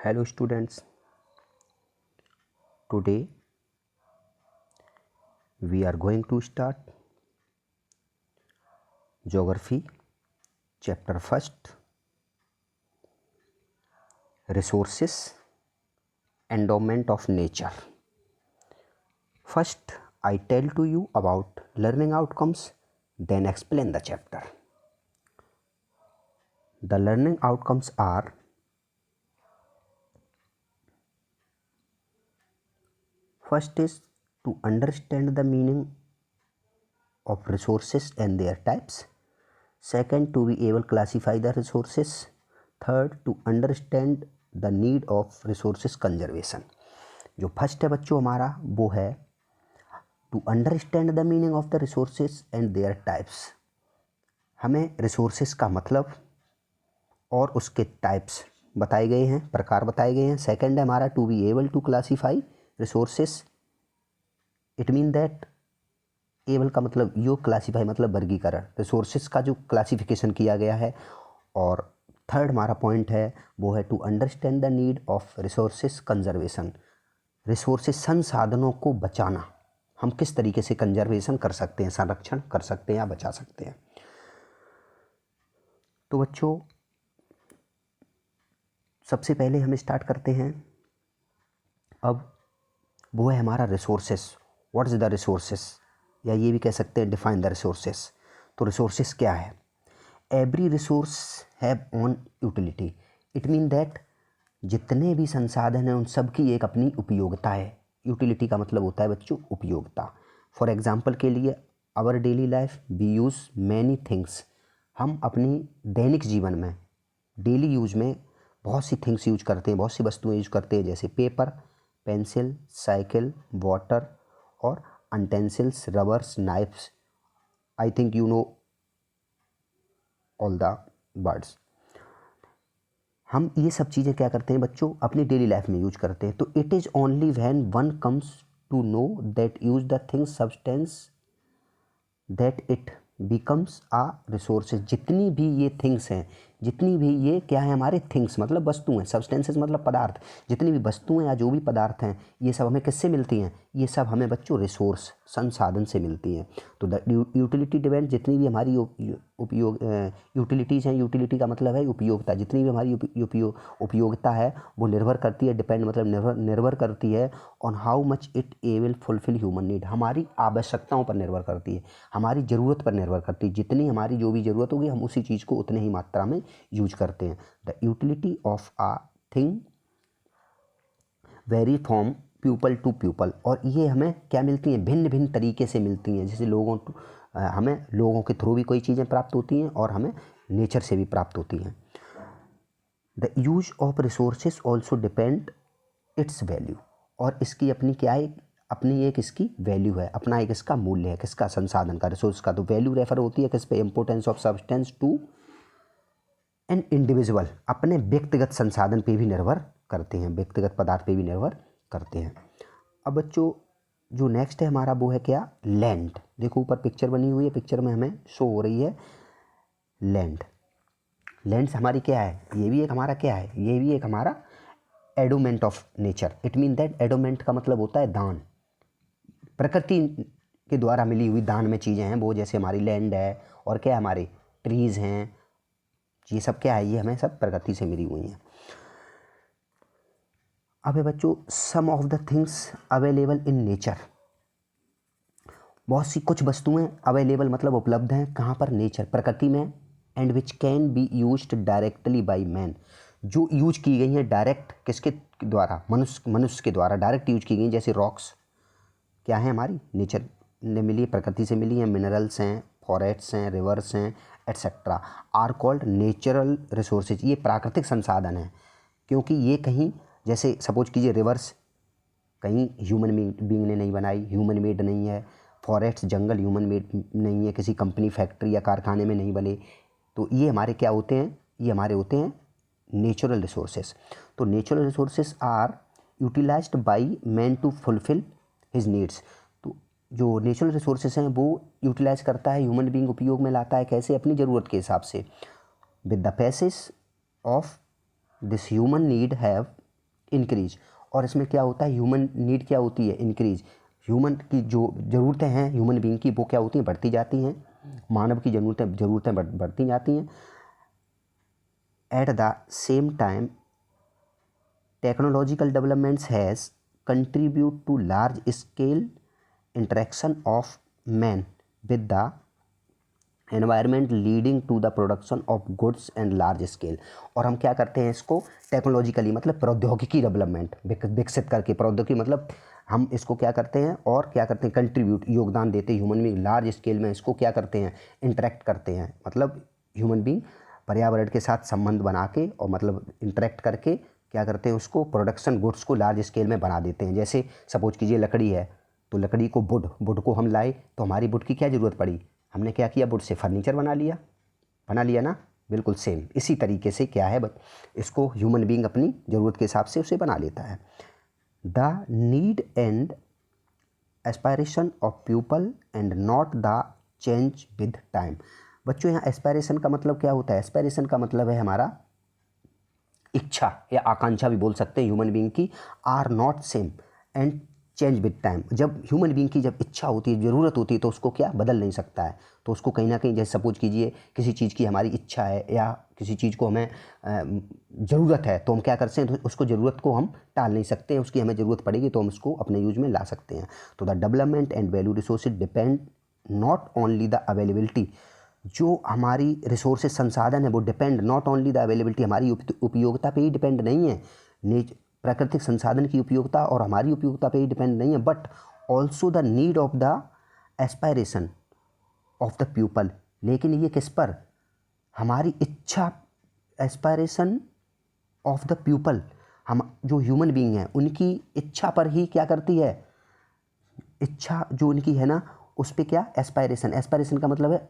Hello students, today we are going to start Geography chapter 1st, Resources, Endowment of Nature. First I tell to you about learning outcomes, then explain the chapter. The learning outcomes are: first is to understand the meaning of resources and their types. Second, to be able to classify the resources. Third, to understand the need of resources conservation. जो first है बच्चों हमारा वो है to understand the meaning of the resources and their types. हमें resources का मतलब और उसके टाइप्स बताए गए हैं, प्रकार बताए गए हैं। सेकंड है हमारा to be able to classify resources. It mean that able का मतलब योग, क्लासीफाई मतलब वर्गीकरण, रिसोर्सेज का जो क्लासिफिकेशन किया गया है। और थर्ड हमारा पॉइंट है वो है to understand the need of resources conservation. Resources संसाधनों को बचाना, हम किस तरीके से कंजर्वेशन कर सकते हैं, संरक्षण कर सकते हैं या बचा सकते हैं। तो बच्चों सबसे पहले हम स्टार्ट करते हैं। अब वो है हमारा resources. What is the resources, या ये भी कह सकते हैं डिफाइन द रिसोर्सेज। तो रिसोर्सेज क्या है? Every resource have on utility. It mean that जितने भी संसाधन हैं उन सब की एक अपनी उपयोगिता है। यूटिलिटी का मतलब होता है बच्चों उपयोगिता। फॉर एग्जांपल के लिए our daily life we use many things. हम अपनी दैनिक जीवन में डेली यूज में बहुत सी थिंग्स यूज करते हैं, बहुत सी वस्तुएं यूज करते हैं, जैसे पेपर, पेंसिल, साइकिल, वाटर और utensils, rubbers, knifes. I think you know all the words. हम ये सब चीज़ें क्या करते हैं बच्चों अपनी डेली लाइफ में यूज करते हैं। तो it is only when one comes to know that use the things substance that it becomes a resources. जितनी भी ये थिंग्स हैं, जितनी भी ये क्या है हमारे थिंग्स मतलब वस्तुएं, सब्सटेंसेस मतलब पदार्थ, जितनी भी वस्तुएं या जो भी पदार्थ हैं ये सब हमें किससे मिलती हैं? ये सब हमें बच्चों रिसोर्स संसाधन से मिलती हैं। तो द यूटिलिटी डिपेंड, जितनी भी हमारी उपयोग यूटिलिटीज़ हैं, यूटिलिटी का मतलब है उपयोगिता, जितनी भी हमारी उपयोगिता है वो निर्भर करती है, डिपेंड मतलब निर्भर करती है on how much it will fulfil human need. हमारी आवश्यकताओं पर निर्भर करती है, हमारी ज़रूरत पर निर्भर करती है। जितनी हमारी जो भी ज़रूरत होगी हम उसी चीज़ को उतने ही मात्रा में यूज करते हैं। The utility of a thing very from people to people. और ये हमें क्या मिलती हैं? भिन्न भिन्न तरीके से मिलती हैं। जैसे हमें लोगों के थ्रू भी कोई चीज़ें प्राप्त होती हैं और हमें नेचर से भी प्राप्त होती हैं। The use of resources also depend it's value. और इसकी अपनी क्या है? अपनी एक इसकी वैल्यू है, अपना एक इसका मूल्य है। किसका? संसाधन का, रिसोर्स का। तो वैल्यू रेफर होती है किस पे? Importance of substance to an individual. अपने व्यक्तिगत संसाधन पे भी निर्भर करते हैं, व्यक्तिगत पदार्थ पे भी निर्भर करते हैं। अब बच्चों जो नेक्स्ट है हमारा वो है क्या? लैंड। देखो ऊपर पिक्चर बनी हुई है, पिक्चर में हमें शो हो रही है लैंड। लैंड हमारी क्या है? ये भी एक हमारा क्या है? ये भी एक हमारा endowment of nature. It mean that endowment का मतलब होता है दान। प्रकृति के द्वारा मिली हुई दान में चीज़ें हैं वो, जैसे हमारी लैंड है और क्या हमारे ट्रीज़ हैं, ये सब क्या है? ये हमें सब प्रकृति से मिली हुई हैं। अब है बच्चों some of the things available in nature. बहुत सी कुछ वस्तुएं अवेलेबल मतलब उपलब्ध हैं कहाँ पर? नेचर, प्रकृति में। And which can be used directly by man. जो यूज की गई हैं डायरेक्ट किसके द्वारा? मनुष्य के द्वारा डायरेक्ट यूज की गई। जैसे रॉक्स क्या है? हमारी नेचर ने मिली, प्रकृति से मिली हैं। मिनरल्स हैं, फॉरेस्ट्स हैं, रिवर्स हैं, etcetera are called natural resources. ये प्राकृतिक संसाधन हैं, क्योंकि ये कहीं जैसे सपोज कीजिए रिवर्स कहीं ह्यूमन बीइंग ने नहीं बनाई, ह्यूमन मेड नहीं है। फॉरेस्ट जंगल ह्यूमन मेड नहीं है, किसी कंपनी फैक्ट्री या कारखाने में नहीं बने। तो ये हमारे क्या होते हैं? ये हमारे होते हैं नेचुरल रिसोर्सेज। तो natural resources are utilized by man to fulfil his needs. तो जो नेचुरल रिसोर्सेज हैं वो यूटिलाइज करता है, ह्यूमन बीइंग उपयोग में लाता है। कैसे? अपनी ज़रूरत के हिसाब से। With the passage of this human need have increase. और इसमें क्या होता है, ह्यूमन नीड क्या होती है, इंक्रीज। ह्यूमन की जो ज़रूरतें हैं ह्यूमन बीइंग की वो क्या होती हैं, बढ़ती जाती हैं। मानव की ज़रूरतें बढ़ती जाती हैं। At the same time technological developments has contribute to large scale interaction of man with the environment leading to the production of goods and large scale. और हम क्या करते हैं इसको टेक्नोलॉजिकली मतलब प्रौद्योगिकी डेवलपमेंट विकसित करके, प्रौद्योगिकी मतलब हम इसको क्या करते हैं और क्या करते हैं, कंट्रीब्यूट योगदान देते हैं ह्यूमन बींग लार्ज स्केल में इसको क्या करते हैं, इंटरेक्ट करते हैं। मतलब ह्यूमन बींग पर्यावरण के साथ संबंध बना के और मतलब इंटरेक्ट करके क्या करते हैं, उसको प्रोडक्शन गुड्स को लार्ज स्केल में बना देते हैं। जैसे सपोज कीजिए लकड़ी है, तो लकड़ी को वुड को हम लाए, तो हमारी वुड की क्या ज़रूरत पड़ी, हमने क्या किया, वुड से फर्नीचर बना लिया ना। बिल्कुल सेम इसी तरीके से क्या है, इसको ह्यूमन बीइंग अपनी ज़रूरत के हिसाब से उसे बना लेता है। The need and aspiration of people and not the change with time. बच्चों यहाँ एस्पायरेशन का मतलब क्या होता है, एस्पायरेशन का मतलब है हमारा इच्छा या आकांक्षा भी बोल सकते हैं ह्यूमन बीइंग की, are not same and change with time. जब ह्यूमन बीइंग की जब इच्छा होती है, ज़रूरत होती है, तो उसको क्या बदल नहीं सकता है, तो उसको कहीं ना कहीं, जैसे सपोज कीजिए किसी चीज़ की हमारी इच्छा है या किसी चीज़ को हमें ज़रूरत है, तो हम क्या करते हैं, तो उसको ज़रूरत को हम टाल नहीं सकते हैं, उसकी हमें ज़रूरत पड़ेगी तो हम उसको अपने यूज में ला सकते हैं। तो the development and value resources depend not only the availability, जो हमारी रिसोर्सेज संसाधन है वो depend not only the availability, हमारी उपयोगिता पे ही डिपेंड नहीं है, प्राकृतिक संसाधन की उपयोगिता और हमारी उपयोगिता पे ही डिपेंड नहीं है, but also the need of the aspiration of the people. लेकिन ये किस पर, हमारी इच्छा, एस्पायरेशन ऑफ द पीपल, हम जो ह्यूमन बीइंग हैं उनकी इच्छा पर ही क्या करती है, इच्छा जो उनकी है ना उस पर क्या, एस्पायरेशन का मतलब है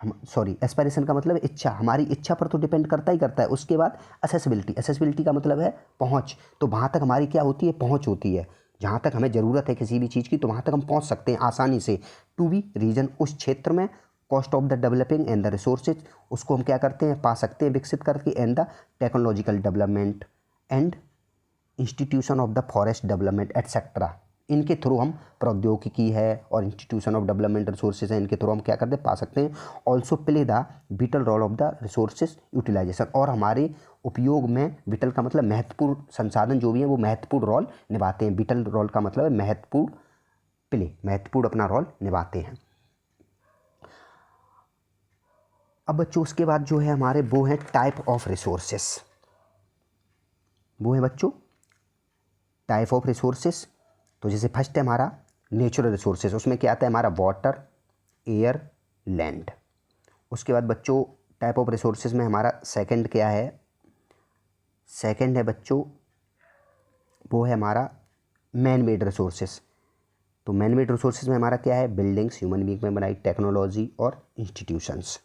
एस्पायरेशन का मतलब इच्छा, हमारी इच्छा पर तो डिपेंड करता ही करता है। उसके बाद असेसिबिलिटी का मतलब है पहुंच, तो वहाँ तक हमारी क्या होती है, पहुंच होती है, जहाँ तक हमें ज़रूरत है किसी भी चीज़ की तो वहाँ तक हम पहुँच सकते हैं आसानी से। टू बी रीजन, उस क्षेत्र में, cost of the developing and the resources, उसको हम क्या करते हैं, पा सकते हैं विकसित करके। And the technological development and institution of the forest development etcetera, इनके थ्रू हम प्रौद्योगिकी है और इंस्टीट्यूशन ऑफ डेवलपमेंट रिसोर्सेज हैं, इनके थ्रू हम क्या करते हैं, पा सकते हैं। Also play the vital role of the resources utilization, और हमारे उपयोग में, विटल का मतलब महत्वपूर्ण संसाधन जो भी हैं वो महत्वपूर्ण रोल निभाते हैं। विटल रोल का मतलब है महत्वपूर्ण अपना रोल निभाते हैं। अब बच्चों उसके बाद जो है हमारे वो हैं टाइप ऑफ रिसोर्सेस, वो है बच्चों टाइप ऑफ रिसोर्सेस। तो जैसे फर्स्ट है हमारा नेचुरल रिसोर्सेज, उसमें क्या आता है हमारा वाटर, एयर, लैंड। उसके बाद बच्चों टाइप ऑफ रिसोर्सेज में हमारा सेकंड क्या है, सेकंड है बच्चों वो है हमारा मैन मेड रिसोर्सेज। तो मैन मेड रिसोर्सेज में हमारा क्या है, बिल्डिंग्स, ह्यूमन बीइंग में बनाई टेक्नोलॉजी और इंस्टीट्यूशंस,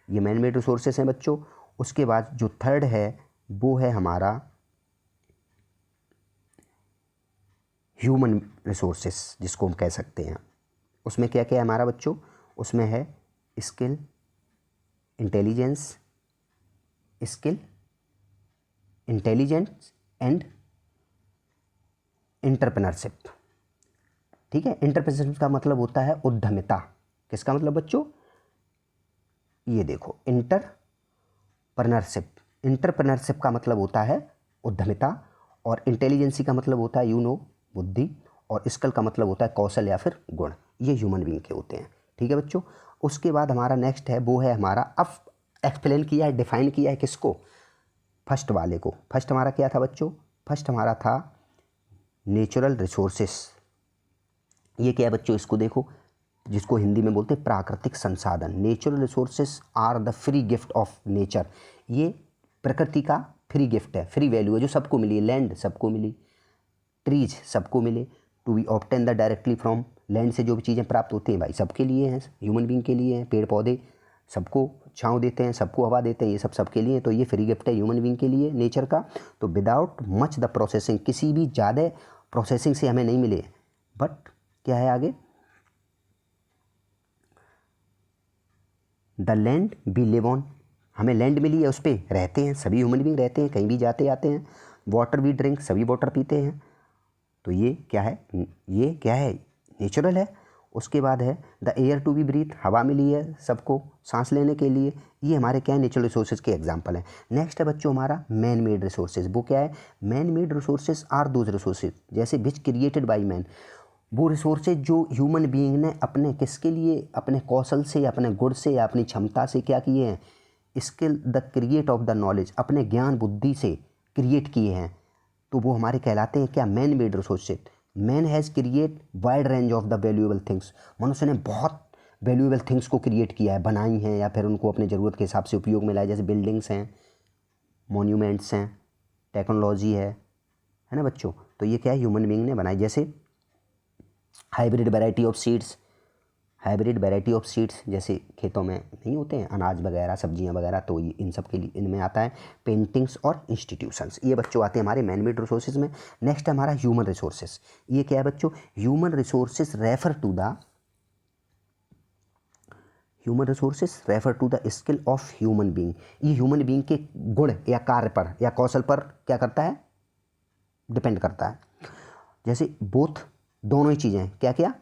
ये मैन मेड रिसोर्सेज हैं बच्चों। उसके बाद जो थर्ड है वो है हमारा ह्यूमन रिसोर्सेस, जिसको हम कह सकते हैं। उसमें क्या क्या है हमारा बच्चों, उसमें है स्किल, इंटेलिजेंस एंड एंटरप्रेन्योरशिप। ठीक है, एंटरप्रेन्योरशिप का मतलब होता है उद्यमिता। किसका मतलब बच्चों, ये देखो एंटरप्रेन्योरशिप का मतलब होता है उद्यमिता, और इंटेलिजेंसी का मतलब होता है बुद्धि, और स्किल का मतलब होता है कौशल या फिर गुण। ये ह्यूमन बीइंग के होते हैं। ठीक है बच्चों। उसके बाद हमारा नेक्स्ट है वो है हमारा, अब एक्सप्लेन किया है, डिफाइन किया है किसको, फर्स्ट वाले को। फर्स्ट हमारा क्या था बच्चों, फर्स्ट हमारा था नेचुरल रिसोर्सेस। ये क्या है बच्चों, इसको देखो, जिसको हिंदी में बोलते हैं प्राकृतिक संसाधन। Natural resources are the free gift of nature, ये प्रकृति का फ्री गिफ्ट है, फ्री वैल्यू है जो सबको मिली। लैंड सबको मिली, ट्रीज सबको मिले, to be obtain the directly from, land से जो भी चीज़ें प्राप्त होती हैं भाई सबके लिए हैं, ह्यूमन बीइंग के लिए हैं। पेड़ पौधे सबको छाँव देते हैं, सबको हवा देते हैं, ये सब सबके लिए, तो ये फ्री गिफ्ट है ह्यूमन बीइंग के लिए नेचर का। तो विदाउट मच द प्रोसेसिंग, किसी भी ज़्यादा प्रोसेसिंग से हमें नहीं मिले, बट क्या है आगे, the land we live on, हमें लैंड मिली है, उस पर रहते हैं, सभी ह्यूमन बीइंग रहते हैं, कहीं भी जाते आते हैं। वाटर वी ड्रिंक, सभी वाटर पीते हैं, तो ये क्या है, ये क्या है, नेचुरल है। उसके बाद है the air to be breathe, हवा मिली है सबको सांस लेने के लिए, ये हमारे क्या है, नेचुरल रिसोर्सेज के एग्जांपल हैं। नेक्स्ट है बच्चों हमारा मैन मेड रिसोर्सेज। वो क्या है, man made resources are those resources जैसे विच क्रिएटेड बाय मैन, वो रिसोर्सेज जो ह्यूमन बीइंग ने अपने किसके लिए, अपने कौशल से, अपने गुण से या अपनी क्षमता से क्या किए हैं, skill the create of the knowledge, अपने ज्ञान बुद्धि से क्रिएट किए हैं, तो वो हमारे कहलाते हैं क्या, man made resources. Man has create wide range of the valuable things, मनुष्य ने बहुत वैल्यूएबल थिंग्स को क्रिएट किया है, बनाई हैं या फिर उनको अपने ज़रूरत के हिसाब से उपयोग में लाए, जैसे बिल्डिंग्स हैं, मॉन्यूमेंट्स हैं, टेक्नोलॉजी है ना बच्चों। तो ये क्या है, ह्यूमन बीइंग ने बनाई। जैसे hybrid variety of seeds, hybrid variety of seeds जैसे खेतों में नहीं होते हैं अनाज वगैरह, सब्जियां वगैरह, तो ये इन सब के लिए इनमें आता है। पेंटिंग्स और इंस्टीट्यूशंस, ये बच्चों आते हैं हमारे मैन मेड रिसोर्सेज में। नेक्स्ट है हमारा ह्यूमन रिसोर्सेज। ये क्या है बच्चों, human resources refer to the skill of human being. ये ह्यूमन बीइंग के गुण या कार्य पर या कौशल पर क्या करता है, डिपेंड करता है। जैसे बोथ, दोनों ही चीज़ें, क्या क्या,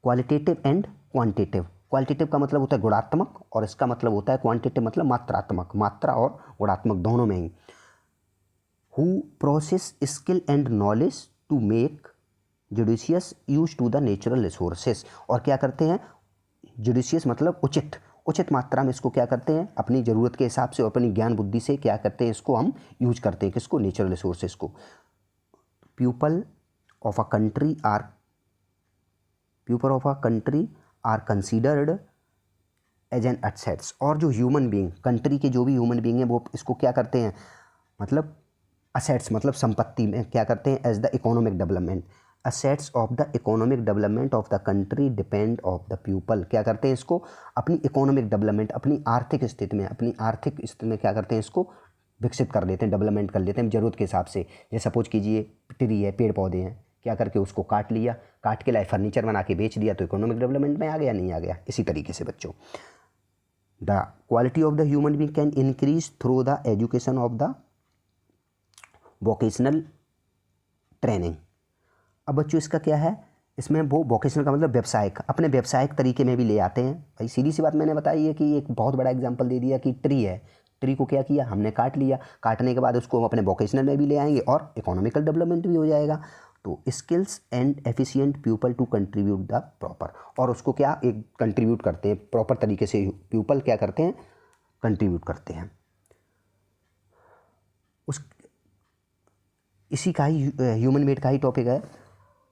क्वालिटेटिव एंड क्वांटिटेटिव। क्वालिटेटिव का मतलब होता है गुणात्मक और इसका मतलब होता है क्वांटिटेटिव मतलब मात्रात्मक, मात्रा और गुणात्मक दोनों में ही। Who process skill and knowledge to make judicious use to the natural resources, और क्या करते हैं, जुडिशियस मतलब उचित, उचित मात्रा में इसको क्या करते हैं, अपनी ज़रूरत के हिसाब से और अपनी ज्ञान बुद्धि से क्या करते हैं, इसको हम यूज करते हैं, किसको, नेचुरल रिसोर्सेस को। People of a country are considered as an assets, और जो ह्यूमन बीइंग, कंट्री के जो भी ह्यूमन बीइंग हैं वो इसको क्या करते हैं, मतलब असेट्स मतलब संपत्ति में क्या करते हैं, as the economic development. Assets of the economic development of the country depend of the people, क्या करते हैं इसको, अपनी इकोनॉमिक डेवलपमेंट, अपनी आर्थिक स्थिति में, क्या करते हैं, इसको विकसित कर लेते हैं, डेवलपमेंट कर लेते हैं ज़रूरत के हिसाब से। जैसे सपोज कीजिए ट्री है, पेड़ पौधे हैं, क्या करके उसको काट लिया, काट के लाए फर्नीचर बना के बेच दिया, तो इकोनॉमिक डेवलपमेंट में आ गया, नहीं आ गया। इसी तरीके से बच्चों the quality of the human being can increase through the education of the vocational training. अब बच्चों इसका क्या है, इसमें वो वोकेशनल का मतलब व्यवसायिक, अपने व्यवसायिक तरीके में भी ले आते हैं। भाई सीधी सी बात मैंने बताई है कि एक बहुत बड़ा एग्जांपल दे दिया कि ट्री है, ट्री को क्या किया हमने, काट लिया, काटने के बाद उसको हम अपने वोकेशनल में भी ले आएंगे और इकोनॉमिकल डेवलपमेंट भी हो जाएगा। तो skills and efficient people to contribute the proper, और उसको क्या एक कंट्रीब्यूट करते हैं प्रॉपर तरीके से, पीपल क्या करते हैं, कंट्रीब्यूट करते हैं। उस इसी का ही ह्यूमन मेड का ही टॉपिक है।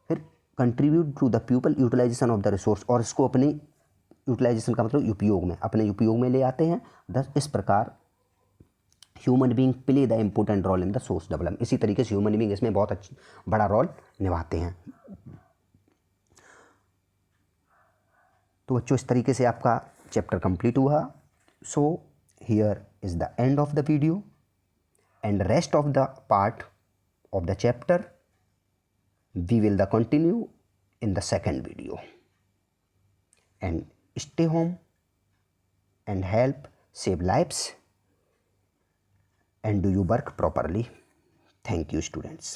फिर contribute to the people utilization of the resource, और इसको अपने यूटिलाइजेशन का मतलब उपयोग में, अपने उपयोग में ले आते हैं। दस इस प्रकार human being play the important role in the source development, इसी तरीके से ह्यूमन बीइंग इसमें बहुत बड़ा रोल निभाते हैं। तो बच्चों इस तरीके से आपका चैप्टर कंप्लीट हुआ। So here is the end of the video and rest of the part of the chapter we will continue in the second video, and stay home and help save lives and do your work properly. Thank you students.